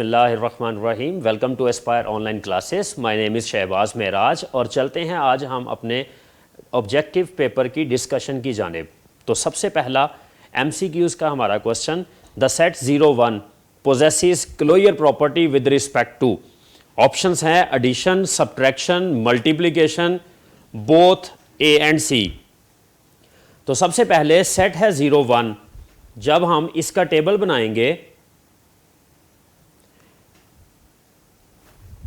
बिस्मिल्लाहिर्रहमानिर्रहीम। Welcome to Aspire online classes. My name is Shahbaz Mahraj और चलते हैं आज हम अपने ऑब्जेक्टिव पेपर की डिस्कशन की जानिब। तो सबसे पहला MCQs का हमारा question, the set 01 possesses closure property with respect to. Options हैं addition, subtraction, multiplication, both A and C। तो सबसे पहले सेट है 01। जब हम इसका टेबल बनाएंगे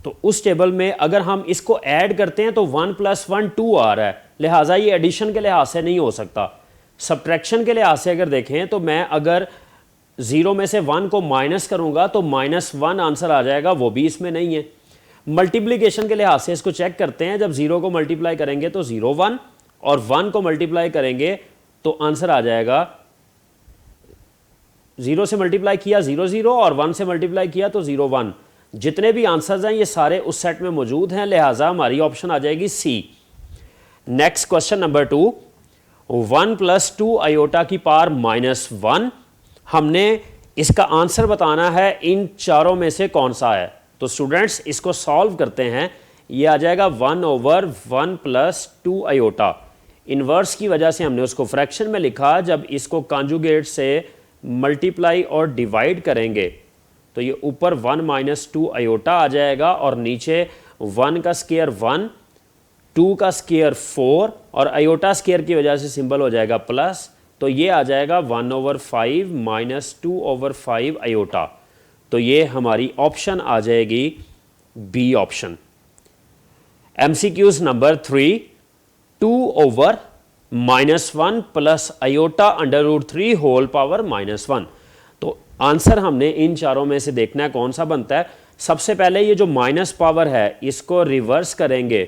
तो उस टेबल में अगर हम इसको ऐड करते हैं तो 1 + 1 2 आ रहा है, लिहाजा ये एडिशन के लिहाज से नहीं हो सकता। सब्ट्रैक्शन के लिहाज से अगर देखें तो मैं अगर 0 में से 1 को माइनस करूंगा तो -1 आंसर आ जाएगा, वो भी इसमें नहीं है। मल्टीप्लिकेशन के लिहाज से इसको चेक करते हैं, जब 0 को मल्टीप्लाई करेंगे तो 0 1 और 1 को मल्टीप्लाई करेंगे तो आंसर आ जाएगा, 0 से मल्टीप्लाई किया 0 0 और 1 से मल्टीप्लाई किया तो 0 1। जितने भी आंसर्स हैं ये सारे उस सेट में मौजूद हैं, लिहाजा हमारी ऑप्शन आ जाएगी C। Next question number 2, 1 + 2 iota की पावर -1। हमने इसका आंसर बताना है इन चारों में से कौन सा है। तो स्टूडेंट्स इसको सॉल्व करते हैं, ये आ जाएगा 1/1 + 2 आयोटा। इन्वर्स की वजह से हमने उसको फ्रैक्शन में लिखा, जब इसको कॉन्जुगेट से मल्टीप्लाई और डिवाइड करेंगे तो ये ऊपर 1 - 2 आयोटा आ जाएगा और नीचे 1 का स्क्वायर 1, 2 का स्क्वायर 4 और आयोटा स्क्वायर की वजह से सिंबल हो जाएगा प्लस। तो ये आ जाएगा 1/5 - 2/5 आयोटा। तो ये हमारी ऑप्शन आ जाएगी B option. MCQs number 3, 2/-1 plus iota √3 whole power -1। तो आंसर हमने इन चारों में से देखना है कौन सा बनता है। सबसे पहले ये जो माइनस पावर है इसको रिवर्स करेंगे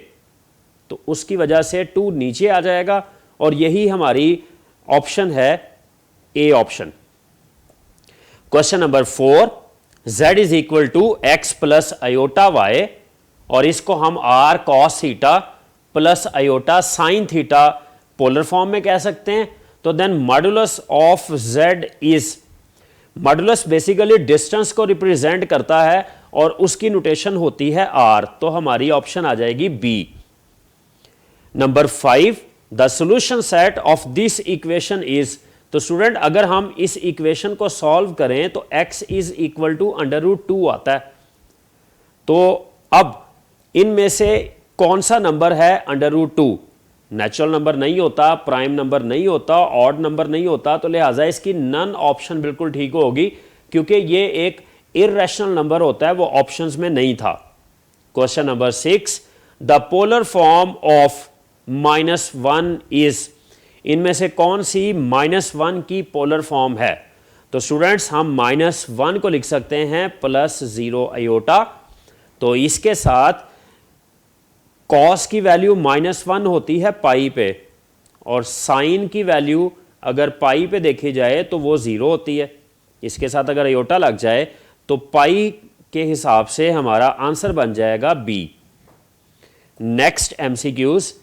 तो उसकी वजह से 2 नीचे आ जाएगा और यही हमारी ऑप्शन है A option. Question number 4, Z = x + iota y और इसको हम r cos theta plus iota sine theta polar form में कह सकते हैं। तो then modulus of Z is, modulus basically distance को रिप्रेजेंट करता है और उसकी नोटेशन होती है R। तो हमारी ऑप्शन आ जाएगी B। Number 5, the solution set of this equation is. तो स्टूडेंट अगर हम इस इक्वेशन को सॉल्व करें तो x = √2 आता है। तो अब इनमें से कौन सा नंबर है √2? नेचुरल नंबर नहीं होता, प्राइम नंबर नहीं होता, ऑड नंबर नहीं होता, तो लिहाजा इसकी नन ऑप्शन बिल्कुल ठीक होगी, क्योंकि ये एक इर्रेशनल नंबर होता है, वो ऑप्शंस में नहीं था। Question number 6, the polar form of -1 is. इनमें से कौन सी -1 की पोलर फॉर्म है? तो स्टूडेंट्स हम -1 को लिख सकते हैं +0 आयोटा। तो इसके साथ कॉस की वैल्यू -1 होती है पाई पे और साइन की वैल्यू अगर पाई पे देखी जाए तो वो 0 होती है। इसके साथ अगर आयोटा लग जाए तो पाई के हिसाब से हमारा आंसर बन जाएगा B। Next MCQs,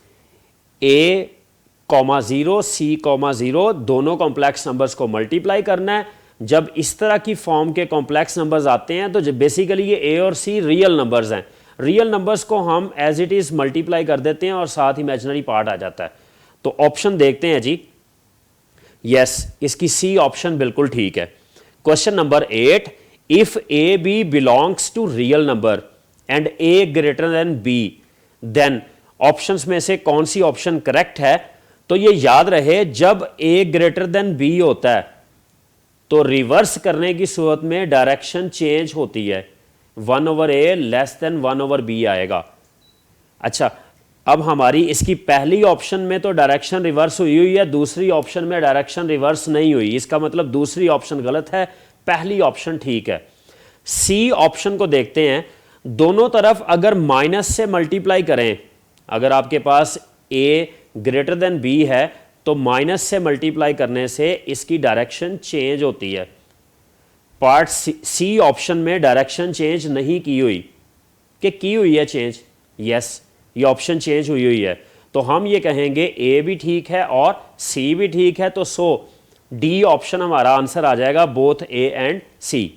A,0 C,0 दोनों कॉम्प्लेक्स नंबर्स को मल्टीप्लाई करना है। जब इस तरह की फॉर्म के कॉम्प्लेक्स नंबर्स आते हैं तो बेसिकली ये A और C रियल नंबर्स हैं। रियल नंबर्स को हम एज इट इज़ मल्टीप्लाई कर देते हैं और साथ इमेजिनरी पार्ट आ जाता है। तो ऑप्शन देखते हैं जी। यस, इसकी C ऑप्शन बिल्कुल ठीक है। Question number 8, if A B belongs to real number and A > B, then options में से कौन सी ऑप्शन करेक्ट है? तो ये याद रहे, जब A > B होता है तो रिवर्स करने की सूरत में डायरेक्शन चेंज होती है, 1/A < 1/B आएगा। अच्छा, अब हमारी इसकी पहली ऑप्शन में तो डायरेक्शन रिवर्स हुई है, दूसरी ऑप्शन में डायरेक्शन रिवर्स नहीं हुई। इसका मतलब दूसरी ऑप्शन गलत है, पहली ऑप्शन ठीक है। C ऑप्शन को देखते हैं। दोनों तरफ अगर माइनस से मल्टीप्लाई करें, अगर आपके पास A > B है तो माइनस से मल्टीप्लाई करने से इसकी डायरेक्शन चेंज होती है। पार्ट C ऑप्शन में डायरेक्शन चेंज नहीं की हुई, कि की हुई है चेंज? यस, ये ऑप्शन चेंज हुई है। तो हम ये कहेंगे A भी ठीक है और C भी ठीक है, तो D ऑप्शन हमारा आंसर आ जाएगा, both A and C।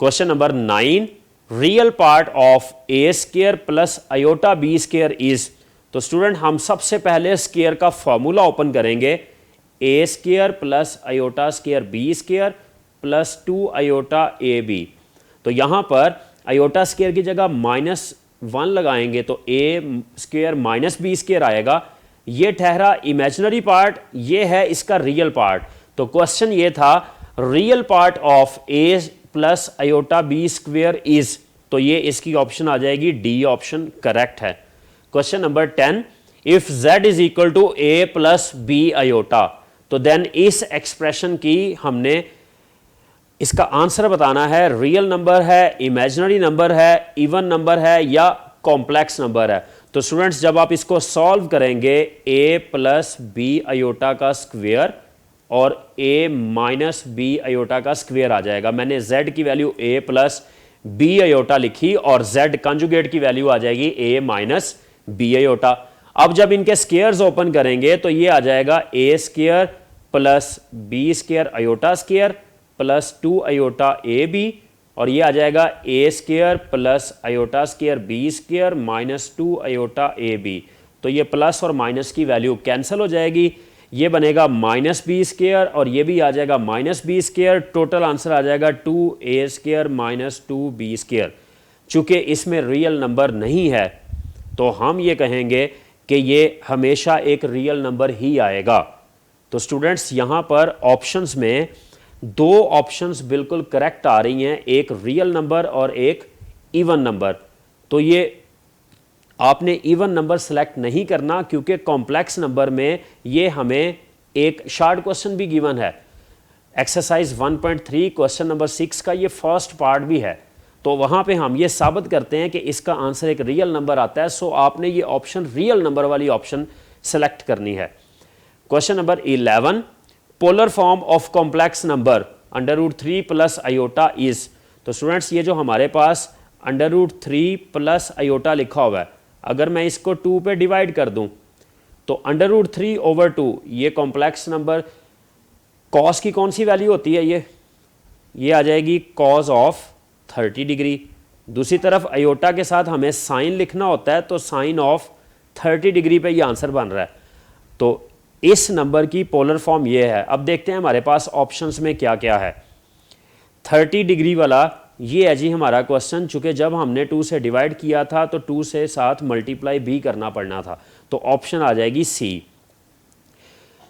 Question number 9, real part of A square plus iota B square is. तो स्टूडेंट हम सबसे पहले स्क्वायर का फॉर्मूला ओपन करेंगे, A square plus iota square B square plus 2 iota A B. तो यहाँ पर iota square की जगह -1 लगाएंगे तो ए स्क्वायर माइनस बी स्क्वायर आएगा। ये ठहरा इमेजिनरी पार्ट, ये है इसका रियल पार्ट। तो क्वेश्चन ये था real part of a plus iota B square is, तो ये इसकी ऑप्शन आ जाएगी डी ऑप्शन करेक्ट है। Question number 10, if z is equal to a plus b iota, तो देन इस एक्सप्रेशन की हमने इसका आंसर बताना है, रियल नंबर है, इमेजिनरी नंबर है, इवन नंबर है या कॉम्प्लेक्स नंबर है। तो स्टूडेंट्स जब आप इसको सॉल्व करेंगे, a प्लस बी आयोटा का स्क्वेयर और a माइनस बी आयोटा का स्क्वेयर आ जाएगा। मैंने z की value a plus b iota लिखी और z कंजुगेट की वैल्यू आ जाएगी a माइनस बी आयोटा। अब जब इनके स्क्वेयर्स ओपन करेंगे तो ये आ जाएगा a square plus B square iota square plus 2 iota A B, और ये आ जाएगा A square plus iota square B square minus 2 iota A B. तो ये प्लस और माइनस की वैल्यू कैंसिल हो जाएगी, ये बनेगा माइनस बी स्क्वेयर और ये भी आ जाएगा minus B square. Total answer आ जाएगा 2 A square minus 2 B square. चूँकि इसमें रियल नंबर नहीं है तो हम ये कहेंगे कि ये हमेशा एक रियल नंबर ही आएगा। तो स्टूडेंट्स यहाँ पर ऑप्शंस में 2 ऑप्शंस बिल्कुल करेक्ट आ रही हैं, एक रियल नंबर और एक इवन नंबर। तो ये आपने इवन नंबर सेलेक्ट नहीं करना क्योंकि कॉम्प्लेक्स नंबर में ये हमें एक शॉर्ट क्वेश्चन भी गिवन है, एक्सरसाइज 1.3 क्वेश्चन नंबर 6 का ये फर्स्ट पार्ट भी है। तो वहाँ पे हम ये साबित करते हैं कि इसका आंसर एक रियल नंबर आता है। सो आपने ये ऑप्शन रियल नंबर वाली ऑप्शन सेलेक्ट करनी है। Question number 11, polar form of complex number √3 plus iota is. तो स्टूडेंट्स ये जो हमारे पास √3 प्लस आयोटा लिखा हुआ है, अगर मैं इसको 2 पे डिवाइड कर दूं तो √3/2 ये कॉम्प्लेक्स नंबर कॉस की कौन सी वैल्यू होती है, ये आ जाएगी कॉस ऑफ 30 डिग्री। दूसरी तरफ आयोटा के साथ हमें साइन लिखना होता है, तो साइन ऑफ 30 डिग्री पे ये आंसर बन रहा है। तो इस नंबर की पोलर फॉर्म ये है। अब देखते हैं हमारे पास ऑप्शंस में क्या क्या है। 30 डिग्री वाला ये है जी हमारा क्वेश्चन, चूँकि जब हमने 2 से डिवाइड किया था तो 2 से साथ मल्टीप्लाई भी करना पड़ना था, तो ऑप्शन आ जाएगी C.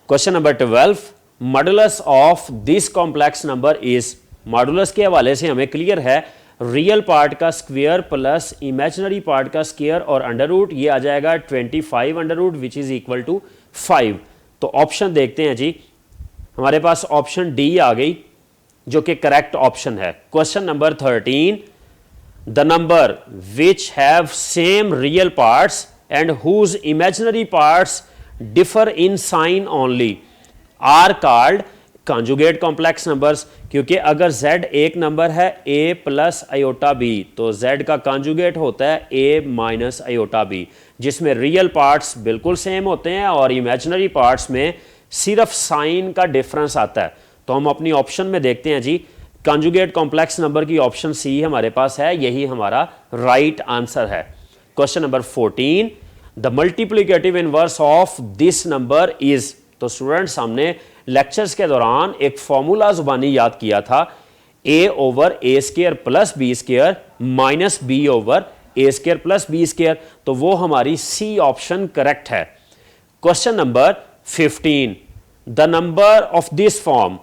Question number 12, modulus of this complex number is. Modulus के हवाले से हमें क्लियर है, रियल पार्ट का स्क्वेयर प्लस इमेजिनरी पार्ट का स्क्वेयर और अंडर रूट, ये आ जाएगा 25 under root which is equal to 5। तो ऑप्शन देखते हैं जी, हमारे पास ऑप्शन डी आ गई जो कि करेक्ट ऑप्शन है। Question number 13, the number which have same real parts and whose imaginary parts differ in sign only are called conjugate complex numbers. क्योंकि अगर z एक नंबर है a प्लस आयोटा b, तो z का conjugate होता है a minus iota b, जिसमें real parts बिल्कुल सेम होते हैं और इमेजिनरी पार्ट्स में सिर्फ साइन का डिफरेंस आता है। तो हम अपनी ऑप्शन में देखते हैं जी, कॉन्जुगेट कॉम्प्लेक्स नंबर की ऑप्शन सी हमारे पास है, यही हमारा राइट आंसर है। Question number 14, the multiplicative inverse of this number is. तो स्टूडेंट्स हमने लेक्चर्स के दौरान एक फॉर्मूला जुबानी याद किया था, a/a² plus b² minus b/a² plus b², तो वो हमारी सी ऑप्शन करेक्ट है। Question number 15, the number of this form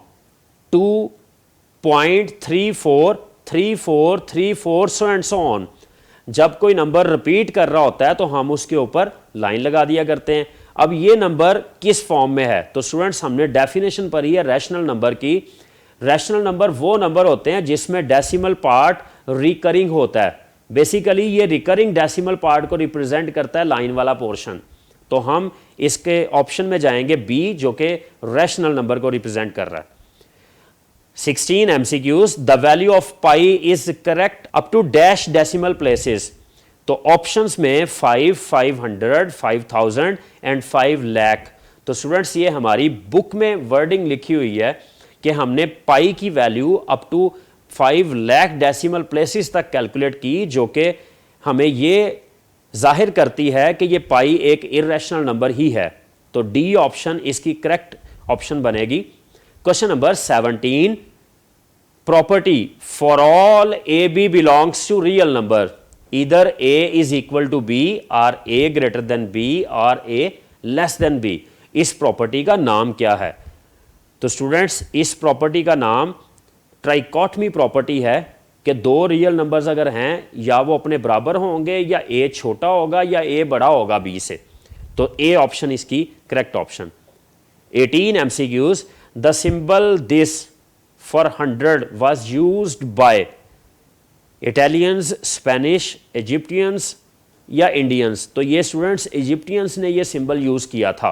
2.343434 so and so on. जब कोई नंबर रिपीट कर रहा होता है तो हम उसके ऊपर लाइन लगा दिया करते हैं। अब ये नंबर किस फॉर्म में है, तो स्टूडेंट्स हमने डेफिनेशन पढ़ी है रैशनल नंबर की। रैशनल नंबर वो नंबर होते हैं जिसमें डेसिमल पार्ट रिकरिंग होता है। बेसिकली ये रिकरिंग डेसिमल पार्ट को रिप्रेजेंट करता है लाइन वाला पोर्शन। तो हम इसके ऑप्शन में जाएंगे बी, जो कि रैशनल नंबर को रिप्रेजेंट कर रहा है। 16 MCQs, the value of pi is correct up to dash decimal places. तो ऑप्शंस में 5, 500, 5000 एंड 5 लाख। तो स्टूडेंट्स ये हमारी बुक में वर्डिंग लिखी हुई है कि हमने पाई की value up to 5 lakh decimal places तक कैलकुलेट की, जो कि हमें ये जाहिर करती है कि ये पाई एक इरेशनल नंबर ही है। तो डी ऑप्शन इसकी करेक्ट ऑप्शन बनेगी। Question number 17, property for all a b belongs to real number, either a is equal to b और ए ग्रेटर देन बी और ए लेस देन बी। इस property का नाम क्या है? तो स्टूडेंट्स, इस प्रॉपर्टी का नाम ट्राइकोटमी प्रॉपर्टी है कि दो रियल नंबर्स अगर हैं, या वो अपने बराबर होंगे, या ए छोटा होगा या ए बड़ा होगा बी से। तो ए ऑप्शन इसकी correct option. 18 MCQs, the symbol this for 100 was used by Italians, Spanish, Egyptians या इंडियंस। तो ये स्टूडेंट्स इजिप्टियंस ने ये सिंबल यूज किया था।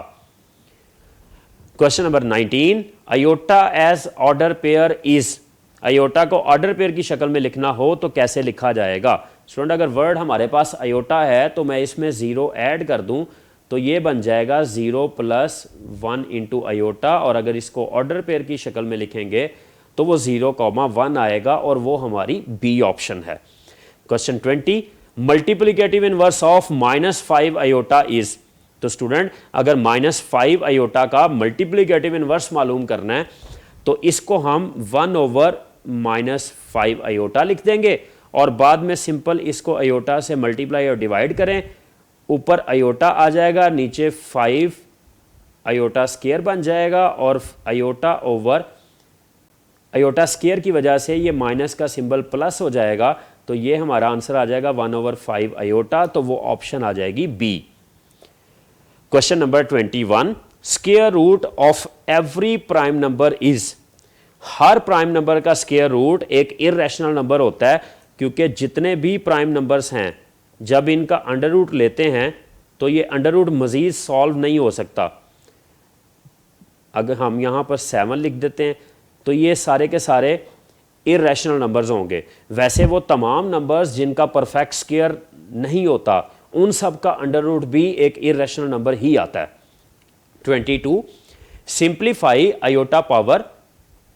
Question number 19, iota as order pair is, iota को ऑर्डर पेयर की शक्ल में लिखना हो तो कैसे लिखा जाएगा? स्टूडेंट, अगर वर्ड हमारे पास अयोटा है तो मैं इसमें 0 ऐड कर दूं तो ये बन जाएगा 0 + 1 इंटू अयोटा, और अगर इसको ऑर्डर पेयर की शक्ल में लिखेंगे तो वो 0,1 आएगा, और वो हमारी बी ऑप्शन है। Question 20, multiplicative inverse of -5 iota is. तो स्टूडेंट, अगर -5 अयोटा का मल्टीप्लिकेटिव इनवर्स मालूम करना है तो इसको हम 1/-5 अयोटा लिख देंगे, और बाद में सिंपल इसको अयोटा से मल्टीप्लाई और डिवाइड करें। ऊपर अयोटा आ जाएगा, नीचे 5 अयोटा स्क्वायर बन जाएगा, और अयोटा ओवर अयोटा स्क्वायर की वजह से ये माइनस का सिंबल प्लस हो जाएगा, तो ये हमारा आंसर आ जाएगा 1/5 अयोटा। तो वो ऑप्शन आ जाएगी B. Question number 21, square root of every prime number is. हर प्राइम नंबर का स्क्वायर रूट एक इरेशनल नंबर होता है, क्योंकि जितने भी प्राइम नंबर्स हैं जब इनका अंडर रूट लेते हैं तो ये अंडर रूट मजीद सॉल्व नहीं हो सकता। अगर हम यहाँ पर 7 लिख देते हैं तो ये सारे के सारे इरेशनल नंबर्स होंगे। वैसे वो तमाम नंबर्स जिनका परफेक्ट स्क्वायर नहीं होता, उन सब का अंडर रूट भी एक इरेशनल नंबर ही आता है। 22, सिंप्लीफाई अयोटा पावर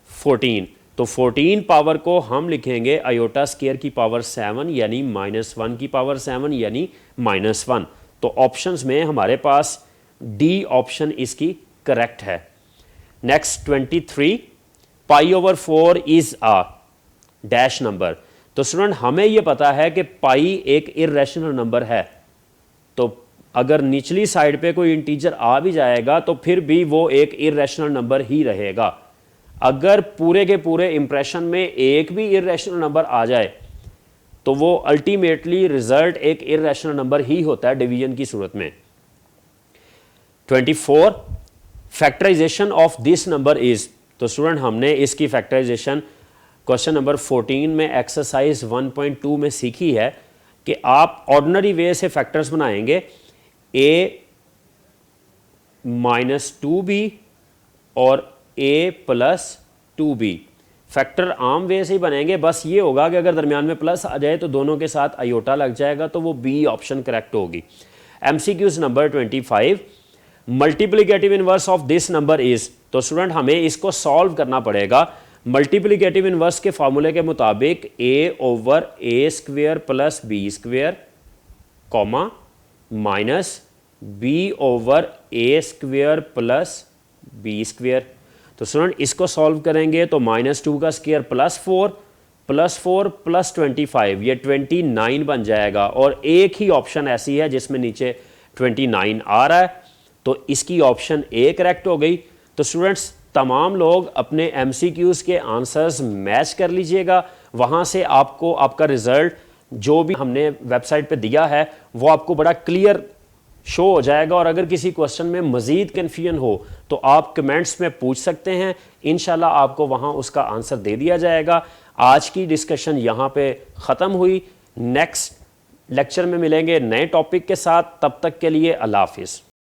14। तो 14 पावर को हम लिखेंगे अयोटा स्क्वायर की पावर 7, यानी -1 की पावर 7, यानी -1। तो ऑप्शंस में हमारे पास डी ऑप्शन इसकी करेक्ट है। Next 23, π/4 is a dash number. तो स्टूडेंट, हमें यह पता है कि पाई एक इरेशनल नंबर है, तो अगर निचली साइड पे कोई इंटीजर आ भी जाएगा तो फिर भी वो एक इरेशनल नंबर ही रहेगा। अगर पूरे के पूरे इंप्रेशन में एक भी इरेशनल नंबर आ जाए तो वो अल्टीमेटली रिजल्ट एक इरेशनल नंबर ही होता है डिवीजन की सूरत में। 24, factorisation of this number is. तो स्टूडेंट, हमने इसकी फैक्टराइजेशन क्वेश्चन नंबर 14 में एक्सरसाइज 1.2 में सीखी है कि आप ऑर्डिनरी वे से फैक्टर्स बनाएंगे, a - 2b और a + 2b। फैक्टर आम वे से ही बनेंगे, बस ये होगा कि अगर दरमियान में प्लस आ जाए तो दोनों के साथ अयोटा लग जाएगा, तो वो बी ऑप्शन करेक्ट होगी। MCQs number 25, multiplicative inverse of this number is. तो स्टूडेंट, हमें इसको सॉल्व करना पड़ेगा। मल्टीप्लिकेटिव इनवर्स के फार्मूले के मुताबिक a/a² + b², comma -b/a² + b²। तो स्टूडेंट, इसको सॉल्व करेंगे तो -2 का स्क्वायर +4 +4 + 25, ये 29 बन जाएगा, और एक ही ऑप्शन ऐसी है जिसमें नीचे 29 आ रहा है, तो इसकी ऑप्शन ए करेक्ट हो गई। तो स्टूडेंट्स, तमाम लोग अपने MCQs के आंसर्स मैच कर लीजिएगा, वहाँ से आपको आपका रिज़ल्ट जो भी हमने वेबसाइट पे दिया है वो आपको बड़ा क्लियर शो हो जाएगा। और अगर किसी क्वेश्चन में मज़ीद कन्फ्यूजन हो तो आप कमेंट्स में पूछ सकते हैं, इंशाल्लाह आपको वहाँ उसका आंसर दे दिया जाएगा। आज की डिस्कशन यहाँ पे ख़त्म हुई। नेक्स्ट लेक्चर में मिलेंगे नए टॉपिक के साथ, तब तक के लिए अल्लाह हाफिज़।